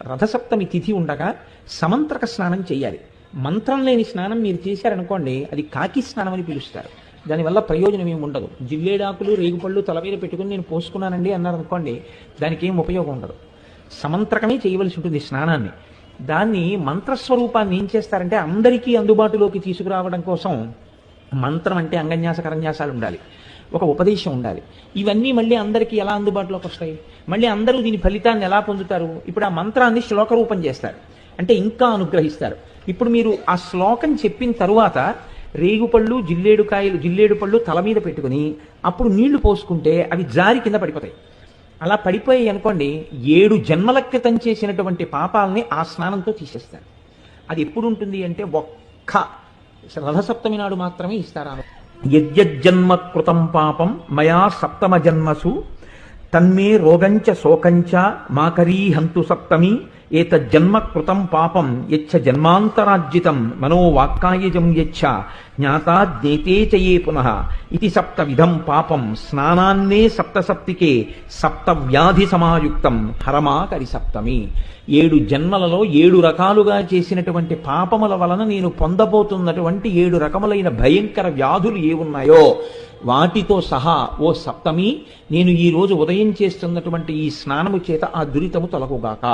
రథసప్తమి తిథి ఉండగా సమంత్రక స్నానం చేయాలి. మంత్రం లేని స్నానం మీరు చేశారనుకోండి, అది కాకి స్నానం అని పిలుస్తారు. దానివల్ల ప్రయోజనం ఏమి ఉండదు. జిల్లేడాకులు రేగుపళ్ళు తల మీద పెట్టుకుని నేను పోసుకున్నానండి అన్నారనుకోండి, దానికి ఏం ఉపయోగం ఉండదు. సమంత్రకమే చేయవలసి ఉంటుంది స్నానాన్ని. దాన్ని మంత్రస్వరూపాన్ని ఏం చేస్తారంటే అందరికీ అందుబాటులోకి తీసుకురావడం కోసం మంత్రం అంటే అంగన్యాస కరన్యాసాలు ఉండాలి, ఒక ఉపదేశం ఉండాలి. ఇవన్నీ మళ్ళీ అందరికీ ఎలా అందుబాటులోకి వస్తాయి? మళ్ళీ అందరూ దీని ఫలితాన్ని ఎలా పొందుతారు? ఇప్పుడు ఆ మంత్రాన్ని శ్లోక రూపం చేస్తారు, అంటే ఇంకా అనుగ్రహిస్తారు. ఇప్పుడు మీరు ఆ శ్లోకం చెప్పిన తరువాత రేగుపళ్ళు జిల్లేడు పళ్ళు తల మీద పెట్టుకుని అప్పుడు నీళ్లు పోసుకుంటే అవి జారి కింద పడిపోతాయి. అలా పడిపోయాయి అనుకోండి, 7 జన్మల క్రితం చేసినటువంటి పాపాలని ఆ స్నానంతో తీసేస్తారు. అది ఎప్పుడు ఉంటుంది అంటే ఒక్క రథసప్తమి నాడు మాత్రమే ఇస్తారు. యజ్జన్మ కృతం పాపం మయా సప్తమ జన్మసు తన్మే రోగంచ శోకంచ మాకరీహంతు సప్తమి ఏతజ్జన్మ కృతం పాపం యచ్చ జన్మాంతరార్జితం మనోవాక్కాయజం యచ్చ జ్ఞాతా జ్ఞేతే చయే పునః ఇది సప్తవిధం పాపం స్నానాన్నే సప్తసప్తికే సప్తవ్యాధి సమాయుక్తం హరమాకరి సప్తమి. 7 జన్మలలో 7 రకాలుగా చేసినటువంటి పాపముల వలన నేను పొందబోతున్నటువంటి 7 రకములైన భయంకర వ్యాధులు ఏమున్నాయో వాటితో సహా ఓ సప్తమి, నేను ఈ రోజు ఉదయం చేస్తున్నటువంటి ఈ స్నానము చేత ఆ దురితము తొలగుగాక.